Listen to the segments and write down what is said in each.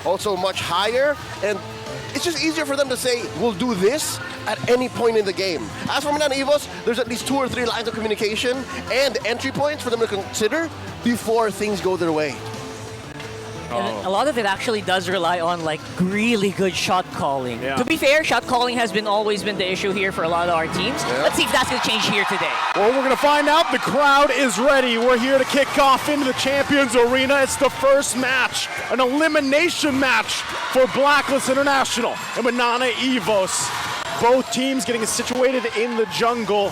also much higher, and it's just easier for them to say, we'll do this at any point in the game. As for MINANA Evos, there's at least 2 or 3 lines of communication and entry points for them to consider before things go their way. And a lot of it actually does rely on like really good shot calling. Yeah. To be fair, shot calling has always been the issue here for a lot of our teams. Yeah. Let's see if that's going to change here today. Well, we're going to find out. The crowd is ready. We're here to kick off into the Champions Arena. It's the first match, an elimination match for Blacklist International and MINANA Evos. Both teams getting situated in the jungle.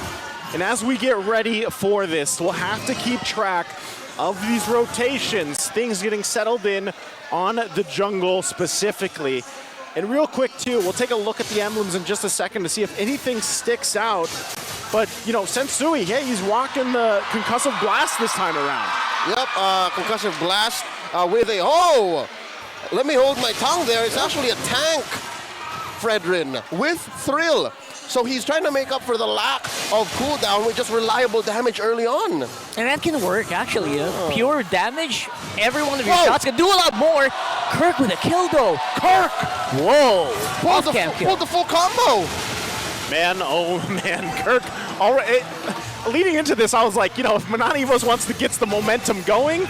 And as we get ready for this, we'll have to keep track of these rotations, things getting settled in on the jungle specifically. And real quick too, we'll take a look at the emblems in just a second to see if anything sticks out. But you know, Sensui, hey, he's rocking the concussive blast this time around. Yep, concussive blast with a, oh! Let me hold my tongue there. It's actually a tank, Fredrin, with Thrill. So he's trying to make up for the lack of cooldown with just reliable damage early on. And that can work, actually. Pure damage, every one of your shots can do a lot more. Kirk with a kill, though. Kirk! Whoa! Pulled the full combo. Man, oh man, Kirk. Already, leading into this, I was like, you know, if MINANA Evos wants to get the momentum going,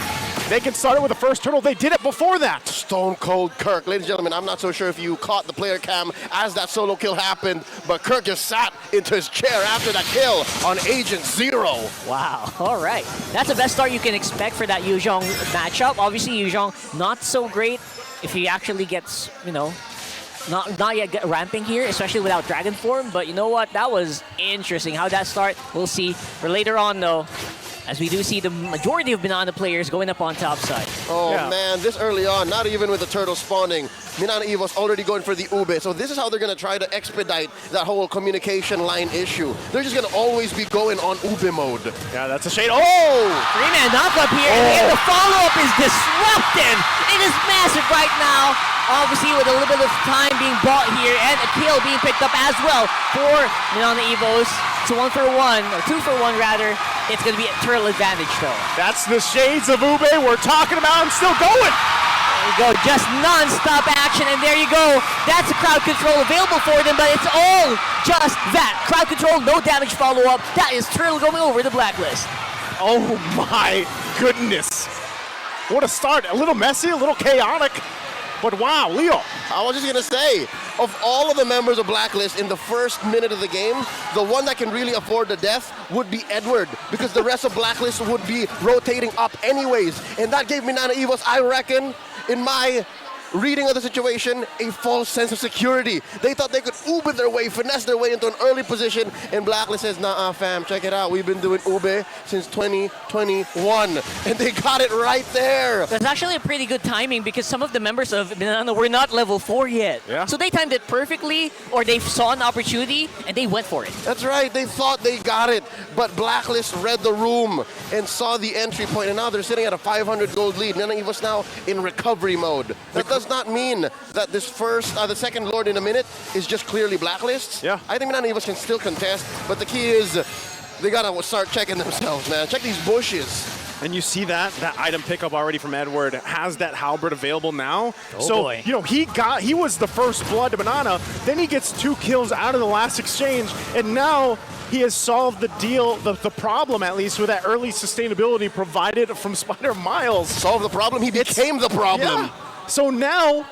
they can start it with the first turtle. They did it before that. Stone Cold Kirk. Ladies and gentlemen, I'm not so sure if you caught the player cam as that solo kill happened, but Kirk just sat into his chair after that kill on Agent Zero. Wow, all right. That's the best start you can expect for that Yuzhong matchup. Obviously, Yuzhong not so great if he actually gets, you know, not yet ramping here, especially without Dragon Form. But you know what? That was interesting. How that start, we'll see. For later on, though, as we do see the majority of MINANA players going up on top side. Oh man, this early on, not even with the turtle spawning, MINANA Evos already going for the ube. So this is how they're going to try to expedite that whole communication line issue. They're just going to always be going on ube mode. Yeah, that's a shade. Oh! 3-man knock-up here, and the follow-up is disrupted. It is massive right now. Obviously, with a little bit of time being bought here, and a kill being picked up as well for MINANA Evos. It's 1 for 1, or 2 for 1 rather. It's going to be a turtle advantage, though. That's the shades of ube we're talking about. I'm still going. There you go, just non-stop action, and there you go. That's the crowd control available for them, but it's all just that. Crowd control, no damage follow-up. That is turtle going over the Blacklist. Oh my goodness. What a start. A little messy, a little chaotic. But wow, Leo. I was just going to say, of all of the members of Blacklist in the first minute of the game, the one that can really afford the death would be Edward, because the rest of Blacklist would be rotating up anyways. And that gave MINANA Evos, I reckon, in my reading of the situation, a false sense of security. They thought they could ube their way, finesse their way into an early position, and Blacklist says, nah, fam, check it out. We've been doing ube since 2021, and they got it right there. That's actually a pretty good timing because some of the members of MINANA were not level 4 yet. Yeah. So they timed it perfectly, or they saw an opportunity, and they went for it. That's right, they thought they got it, but Blacklist read the room and saw the entry point, and now they're sitting at a 500 gold lead. MINANA Evos now in recovery mode. That does not mean that this the second Lord in a minute is just clearly Blacklist. Yeah. I think MINANA Evos can still contest, but the key is they gotta start checking themselves, man. Check these bushes. And you see that item pickup already from Edward has that halberd available now. Oh so, boy. you know, he was the first blood to MINANA, then he gets 2 kills out of the last exchange, and now he has solved the deal, the problem at least, with that early sustainability provided from Spider Miles. Solve the problem, he became the problem. Yeah. So now,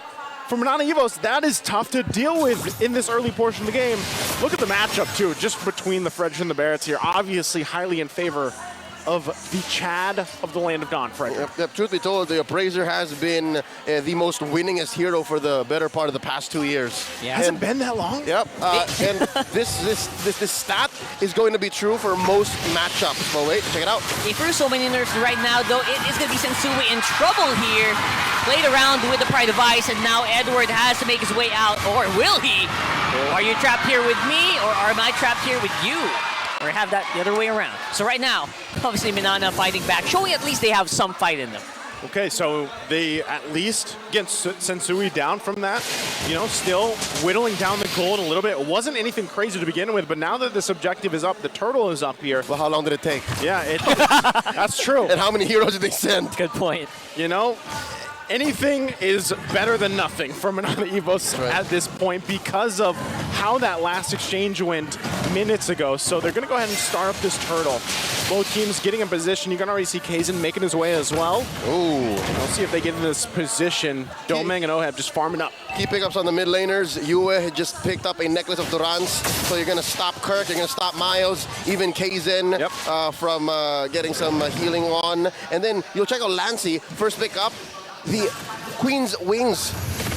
for MINANA Evos, that is tough to deal with in this early portion of the game. Look at the matchup, too, just between the Frederick and the Barretts here. Obviously highly in favor of the Chad of the Land of Dawn, Frederick. Yep, truth be told, the Appraiser has been the most winningest hero for the better part of the past 2 years. Yeah. Has it been that long? Yep, and this stat is going to be true for most matchups. But wait, check it out. They threw so many nerfs right now, though. It is going to be Sensui in trouble here. Played around with the Pride of Ice, and now Edward has to make his way out. Or will he? Are you trapped here with me, or am I trapped here with you? Or have that the other way around. So right now, obviously MINANA fighting back, showing at least they have some fight in them. Okay, so they at least get Sensui down from that, you know, still whittling down the gold a little bit. It wasn't anything crazy to begin with, but now that this objective is up, the turtle is up here. Well, how long did it take? Yeah, that's true. And how many heroes did they send? Good point. You know, anything is better than nothing for MINANA Evos at this point because of how that last exchange went minutes ago. So they're going to go ahead and start up this turtle. Both teams getting in position. You can already see Kaizen making his way as well. Ooh. We'll see if they get in this position. Domeng and Oheb just farming up. Key pickups on the mid laners. Yue had just picked up a necklace of Durans. So you're going to stop Kirk, you're going to stop Miles, even Kaizen from getting some healing on. And then you'll check out Lancey, first pick up the Queen's Wings.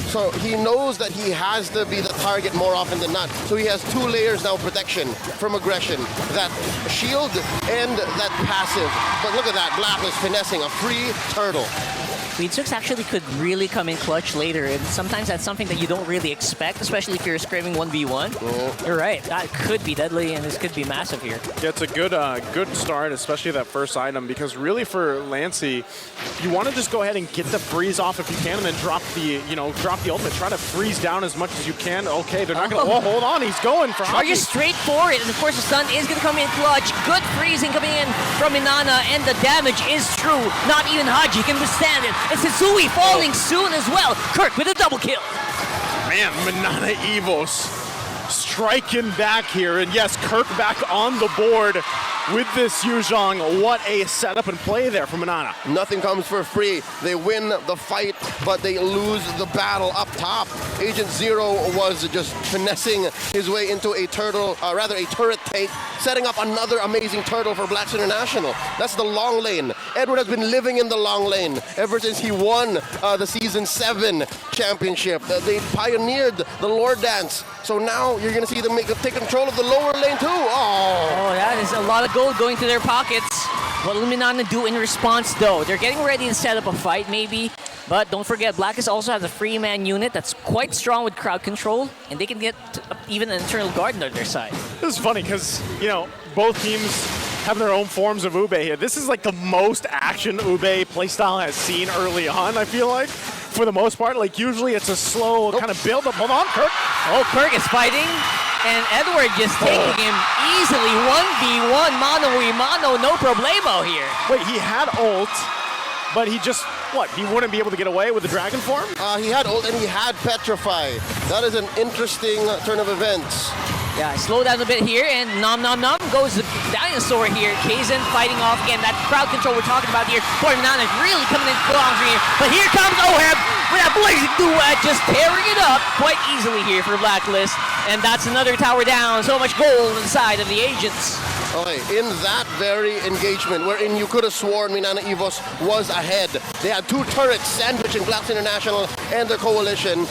So he knows that he has to be the target more often than not. So he has 2 layers now of protection from aggression. That shield and that passive. But look at that, Blacklist finessing a free turtle. Queensix actually could really come in clutch later, and sometimes that's something that you don't really expect, especially if you're scrimming 1v1. You're right, that could be deadly, and this could be massive here. Yeah, it's a good start, especially that first item, because really for Lancey, you want to just go ahead and get the freeze off if you can, and then drop the ultimate. Try to freeze down as much as you can. Okay, they're not going to. Oh, hold on, he's going for Are you straight for it? And of course, the stun is going to come in clutch. Good freezing coming in from MINANA, and the damage is true. Not even Haji can withstand it. It's Hisui falling soon as well. Kirk with a double kill. Man, MINANA Evos striking back here. And yes, Kirk back on the board with this Yuzhong. What a setup and play there for MINANA. Nothing comes for free. They win the fight, but they lose the battle up top. Agent Zero was just finessing his way into a turret take, setting up another amazing turtle for Blacks International. That's the long lane. Edward has been living in the long lane ever since he won the Season 7 championship. They pioneered the Lord Dance. So now you're going to see them take control of the lower lane too. Oh, that is a lot of gold going to their pockets. What will MINANA do in response though? They're getting ready to set up a fight maybe, but don't forget Blacklist also has a free man unit that's quite strong with crowd control, and they can get even an internal guard on their side. This is funny because, both teams have their own forms of Ube here. This is like the most action Ube playstyle has seen early on, I feel like. For the most part, like usually it's a slow kind of build up. Hold on, Kirk. Oh, Kirk is fighting, and Edward just taking him easily. 1v1, mano-y-mano, no problemo here. Wait, he had ult, but he just, he wouldn't be able to get away with the dragon form? He had ult and he had Petrify. That is an interesting turn of events. Yeah, slow down a bit here, and nom goes the dinosaur here. Kaizen fighting off again. That crowd control we're talking about here. Boy, MINANA is really coming in strong here. But here comes Oheb with that blazing duet, just tearing it up quite easily here for Blacklist. And that's another tower down. So much gold inside of the agents. Okay, in that very engagement, wherein you could have sworn MINANA Evos was ahead. They had 2 turrets sandwiching Blacks International and their coalition.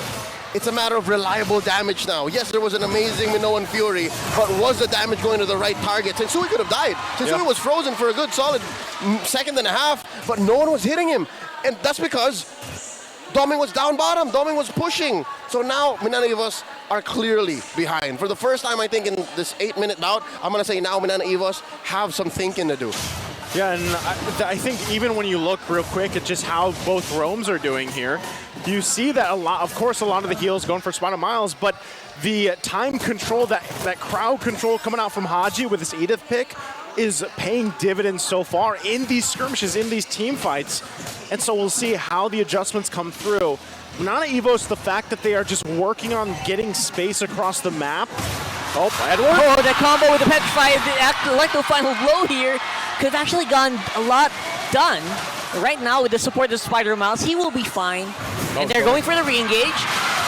It's a matter of reliable damage now. Yes, there was an amazing Minoan Fury, but was the damage going to the right target? Sensui could have died. Sensui was frozen for a good solid second and a half, but no one was hitting him. And that's because Domeng was down bottom. Domeng was pushing. So now MINANA Evos are clearly behind. For the first time, I think, in this 8-minute bout, I'm going to say now MINANA Evos have some thinking to do. Yeah, and I think even when you look real quick at just how both roams are doing here, you see that a lot of the heals going for Spider Miles, but the time control, that crowd control coming out from Haji with this Edith pick is paying dividends so far in these skirmishes, in these team fights. And so we'll see how the adjustments come through. MINANA Evos, the fact that they are just working on getting space across the map. Oh, Edward. Oh, that combo with the Petrify, the electro final blow here could have actually gone a lot done. Right now, with the support of Spider Miles, he will be fine. And they're going for the re-engage.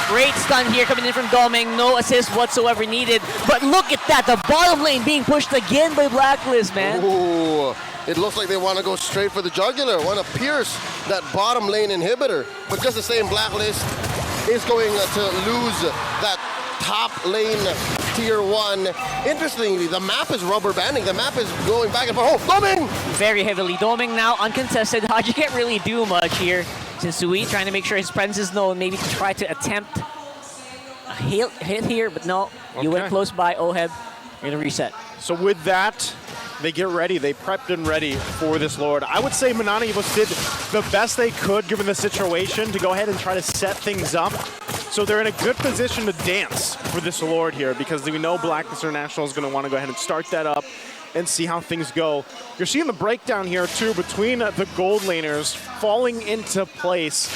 Great stun here coming in from Domeng. No assist whatsoever needed. But look at that, the bottom lane being pushed again by Blacklist, man. Ooh, it looks like they want to go straight for the jugular, want to pierce that bottom lane inhibitor. But just the same, Blacklist is going to lose that top lane tier 1. Interestingly, the map is rubber banding. The map is going back and forth. Oh, Domeng! Very heavily. Domeng now uncontested. Haji can't really do much here. Sensui trying to make sure his presence is known, maybe to try to attempt a hit here, but no. You went close by, Oheb. You're going to reset. So with that, they get ready. They prepped and ready for this Lord. I would say MINANA Evos did the best they could given the situation to go ahead and try to set things up. So they're in a good position to dance for this Lord here because we know Blacklist International is going to want to go ahead and start that up and see how things go. You're seeing the breakdown here too between the gold laners falling into place.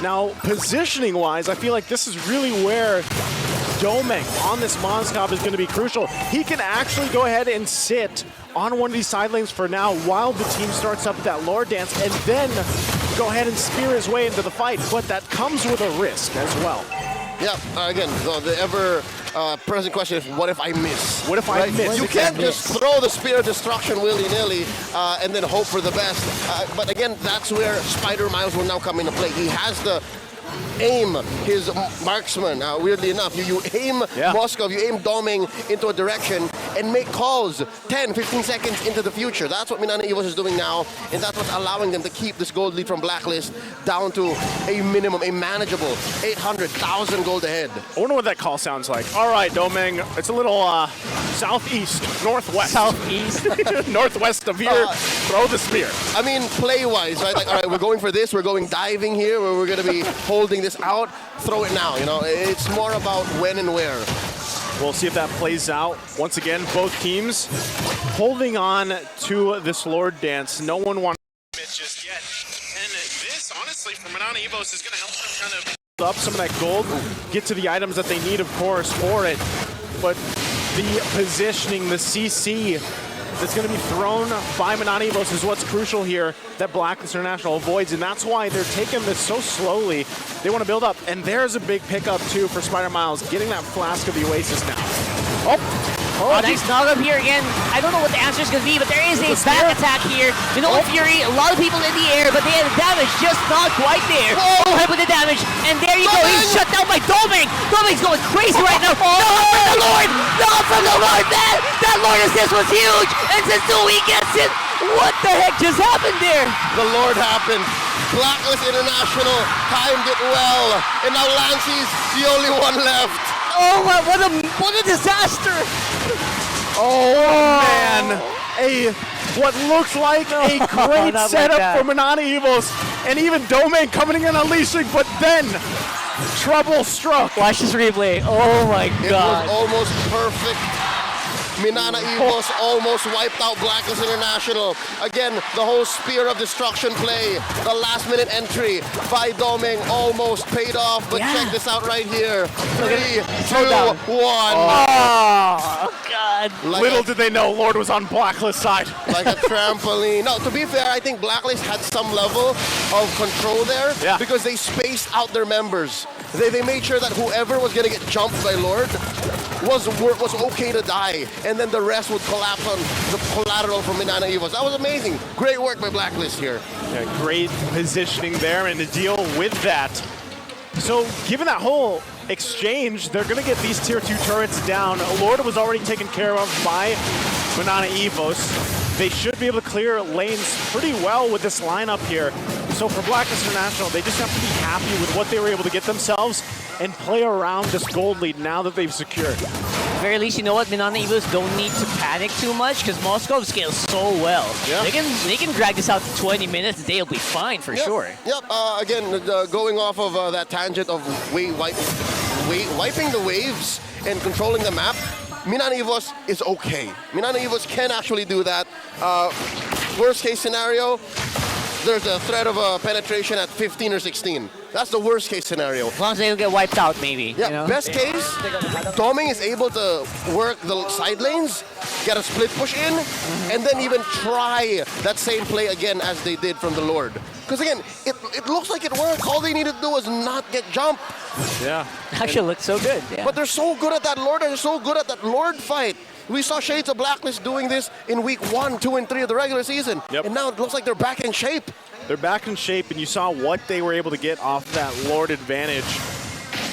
Now, positioning-wise, I feel like this is really where Domeng on this Moskov is going to be crucial. He can actually go ahead and sit on one of these side lanes for now while the team starts up that Lord Dance, and then go ahead and spear his way into the fight. But that comes with a risk as well. Yeah, again, the ever present question is, what if I miss? What if I miss? You can't just throw the spear of destruction willy-nilly and then hope for the best. But again, that's where Spider Miles will now come into play. He has the aim his marksman. Weirdly enough, you aim Moskov, you aim Domeng into a direction and make calls 10, 15 seconds into the future. That's what MINANA Evos is doing now, and that's what's allowing them to keep this gold lead from Blacklist down to a minimum, a manageable 800,000 gold ahead. I wonder what that call sounds like. All right, Domeng, it's a little southeast, northwest. Southeast. Northwest of here, throw the spear. I mean, play-wise, right? Like, all right, we're going for this, we're going diving here, where we're going to be holding this out, throw it now, you know? It's more about when and where. We'll see if that plays out. Once again, both teams holding on to this Lord Dance. No one wants to commit just yet. And this, honestly, for MINANA Evos is going to help them kind of build up some of that gold, get to the items that they need, of course, for it. But the positioning, the CC that's going to be thrown by MINANA Evos is what's crucial here that Blacklist International avoids, and that's why they're taking this so slowly. They want to build up, and there's a big pickup too for Spider Miles, getting that flask of the Oasis now. Oh, nice knock up here again. I don't know what the answer is going to be, but there is a back attack here. Fury, a lot of people in the air, but they have the damage just not quite there. Ahead with the damage, and there you go. He's shut down by Domeng. Domeng's going crazy right now. Not from the Lord! Not from the Lord, man! That Lord assist was huge, and Sensui gets it. What the heck just happened there? The Lord happened. Blacklist International timed it well, and now Lancey's the only one left. Oh, what a disaster! Oh, man. What looks like a great setup for MINANA Evos, and even Domeng coming in unleashing, but then trouble struck. Watch this replay. Oh my God. It was almost perfect. MINANA Evos almost wiped out Blacklist International. Again, the whole Spear of Destruction play, the last minute entry by Domeng almost paid off, but check this out right here. 3, 2, 1. Oh, God. Little did they know Lord was on Blacklist side. Like a trampoline. No, to be fair, I think Blacklist had some level of control there because they spaced out their members. They made sure that whoever was going to get jumped by Lord was okay to die, and then the rest would collapse on the collateral from MINANA Evos. That was amazing. Great work by Blacklist here. Yeah, great positioning there and to deal with that. So given that whole exchange, they're going to get these tier 2 turrets down. Lord was already taken care of by MINANA Evos. They should be able to clear lanes pretty well with this lineup here. So for Blacklist International, they just have to be happy with what they were able to get themselves and play around this gold lead now that they've secured. At the very least, you know what? MINANA Evos don't need to panic too much because Moskov scales so well. Yeah. They can drag this out to 20 minutes. They'll be fine for sure. Yep. Again, going off of that tangent of wiping the waves and controlling the map, MINANA Evos is okay. MINANA Evos can actually do that. Worst case scenario, there's a threat of a penetration at 15 or 16. That's the worst case scenario. As long as they don't get wiped out, maybe. Yeah, you know? best case, Domeng is able to work the side lanes, get a split push in, and then even try that same play again as they did from the Lord. Because again, it looks like it worked. All they needed to do was not get jumped. Yeah. Actually looked so good. Yeah. But they're so good at that Lord, and they're so good at that Lord fight. We saw Shades of Blacklist doing this in week 1, 2, and 3 of the regular season. Yep. And now it looks like they're back in shape. They're back in shape, and you saw what they were able to get off that Lord advantage.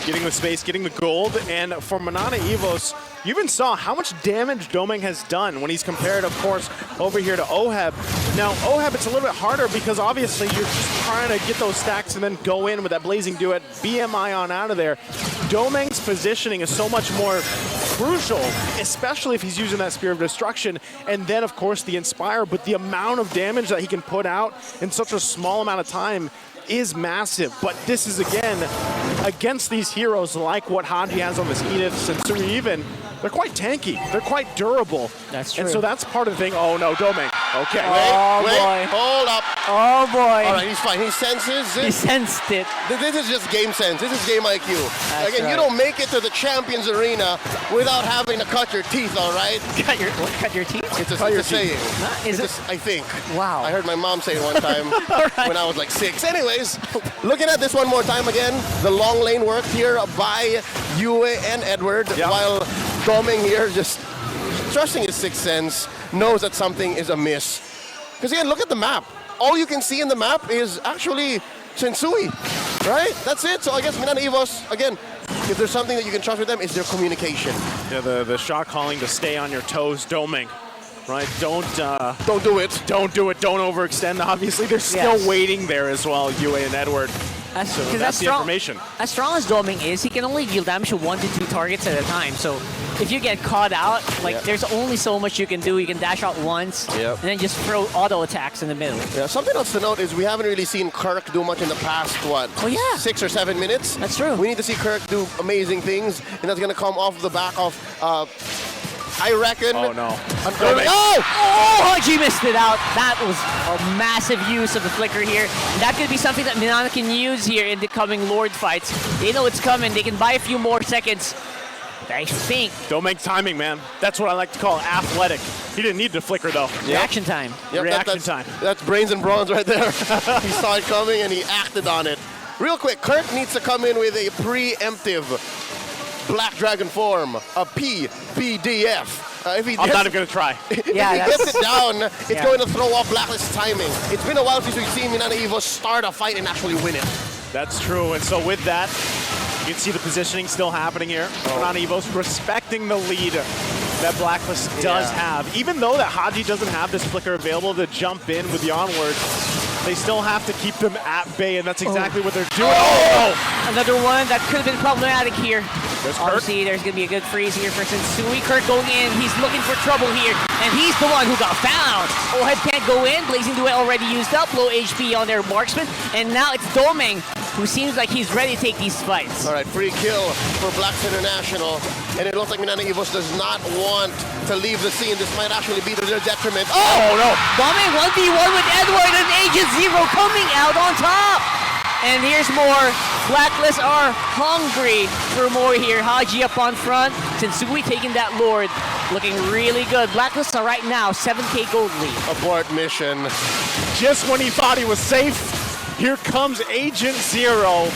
Getting the space, getting the gold, and for MINANA Evos, you even saw how much damage Domeng has done when he's compared, of course, over here to Oheb. Now, Oheb, it's a little bit harder because obviously you're just trying to get those stacks and then go in with that Blazing Duet, BMI on out of there. Domeng's positioning is so much more crucial, especially if he's using that Spear of Destruction, and then, of course, the Inspire, but the amount of damage that he can put out in such a small amount of time is massive. But this is, again, against these heroes like what Haji has on this Edith, Sensui even, they're quite tanky. They're quite durable. That's true. And so that's part of the thing. Oh, no, Domeng. Okay. Wait, hold up. Oh boy. All right, he's fine. He senses it. He sensed it. This is just game sense. This is game IQ. That's Again, right. you don't make it to the Champions Arena without having to cut your teeth, all right? Cut your teeth? It's a saying. Is it? I think. Wow. I heard my mom say it one time when I was like 6. Anyways, looking at this one more time again, the long lane worked here by Yue and Edward, while Doming here just trusting his sixth sense, knows that something is amiss. Because again, look at the map. All you can see in the map is actually Sensui, right? That's it. So I guess MINANA Evos, again, if there's something that you can trust with them, is their communication. Yeah, the shot calling to stay on your toes, doming. Right, don't do it. Don't do it. Don't overextend. Obviously, they're still waiting there as well, Yue and Edward. So that's the information. As strong as Doming is, he can only deal damage to 1 to 2 targets at a time. So if you get caught out, like there's only so much you can do. You can dash out once and then just throw auto attacks in the middle. Yeah, something else to note is we haven't really seen Kirk do much in the past, 6 or 7 minutes? That's true. We need to see Kirk do amazing things, and that's going to come off the back of, I reckon... Oh, no. Oh, Haji missed it out. That was a massive use of the flicker here. And that could be something that MINANA can use here in the coming Lord fights. They know it's coming. They can buy a few more seconds. I think. Doming's timing, man. That's what I like to call athletic. He didn't need to flicker, though. Reaction time. Yep, Reaction time. That's brains and bronze right there. He saw it coming and he acted on it. Real quick, Kirk needs to come in with a preemptive Black Dragon form, a PBDF. I'm not even going to try. If he gets it down, it's going to throw off Blacklist's timing. It's been a while since we've seen MINANA Evos start a fight and actually win it. That's true, and so with that, you can see the positioning still happening here. MINANA Evos respecting the lead that Blacklist does have. Even though that Haji doesn't have this flicker available to jump in with the onward, they still have to keep them at bay, and that's exactly what they're doing. Another one that could have been problematic here. Obviously, there's going to be a good freeze here for Sensui. Kirk going in. He's looking for trouble here, and he's the one who got found. Ohead can't go in. Blazing Duet already used up. Low HP on their marksman, and now it's Doming, who seems like he's ready to take these fights. All right, free kill for Blacks International, and it looks like MINANA Evos does not want to leave the scene. This might actually be to their detriment. Oh no! Doming 1v1 with Edward, and Agent Zero coming out on top. And here's more. Blacklist are hungry for more here. Haji up on front. Sensui taking that Lord. Looking really good. Blacklist are right now 7K gold lead. Abort mission. Just when he thought he was safe, here comes Agent Zero.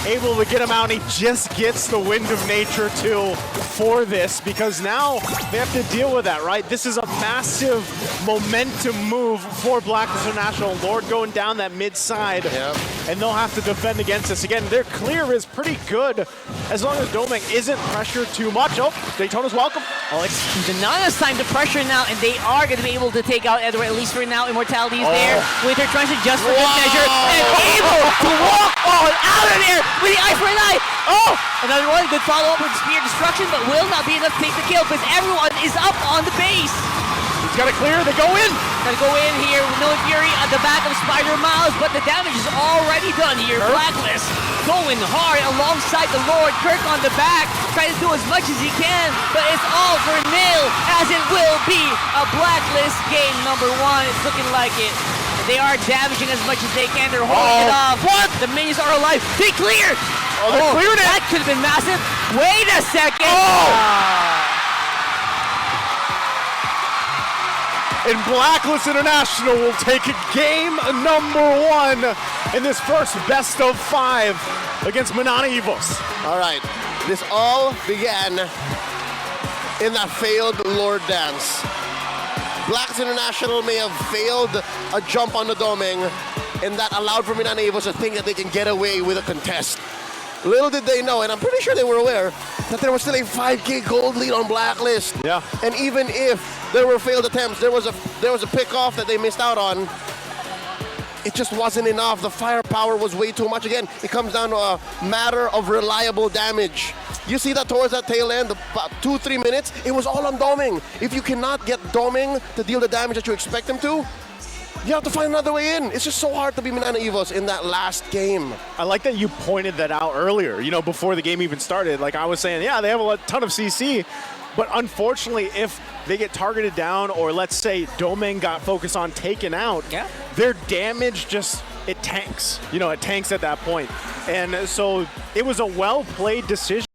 Able to get him out, and he just gets the Wind of Nature too for this, because now they have to deal with that, right? This is a massive momentum move for Blacklist International. Lord going down that mid side, and they'll have to defend against this. Again, their clear is pretty good as long as Doming isn't pressured too much. Oh, Daytona's welcome. Oh, it's MINANA's time to pressure now, and they are going to be able to take out Edward, at least for now. Immortality is there with her transit just for good measure, and able to walk on out of there with the eye for an eye. Another one, good follow-up with Spear Destruction, but will not be enough to take the kill because everyone is up on the base. He's got to clear, they go in. Gotta go in here with No Fury at the back of Spider Miles, but the damage is already done here. Blacklist going hard alongside the Lord. Kirk on the back, trying to do as much as he can, but it's all for nil, as it will be a Blacklist game number 1. It's looking like it. They are damaging as much as they can. They're holding it off. What? The minions are alive. They cleared! They cleared it! That could have been massive. Wait a second! And Blacklist International will take game number 1 in this first best of 5 against MINANA Evos. All right, this all began in that failed Lord dance. Blacks International may have failed a jump on the Doming, and that allowed for MINANA Evos to think that they can get away with a contest. Little did they know, and I'm pretty sure they were aware, that there was still a 5K gold lead on Blacklist. Yeah. And even if there were failed attempts, there was a pick-off that they missed out on. It just wasn't enough. The firepower was way too much. Again, it comes down to a matter of reliable damage. You see that towards that tail end, about 2-3 minutes, it was all on Doming. If you cannot get Doming to deal the damage that you expect him to, You have to find another way in. It's just so hard to be MINANA Evos in that last game. I like that you pointed that out earlier, before the game even started. Like I was saying, yeah, they have a ton of CC, but unfortunately, if they get targeted down, or let's say Domain got focused on taken out, their damage it tanks. It tanks at that point. And so it was a well-played decision.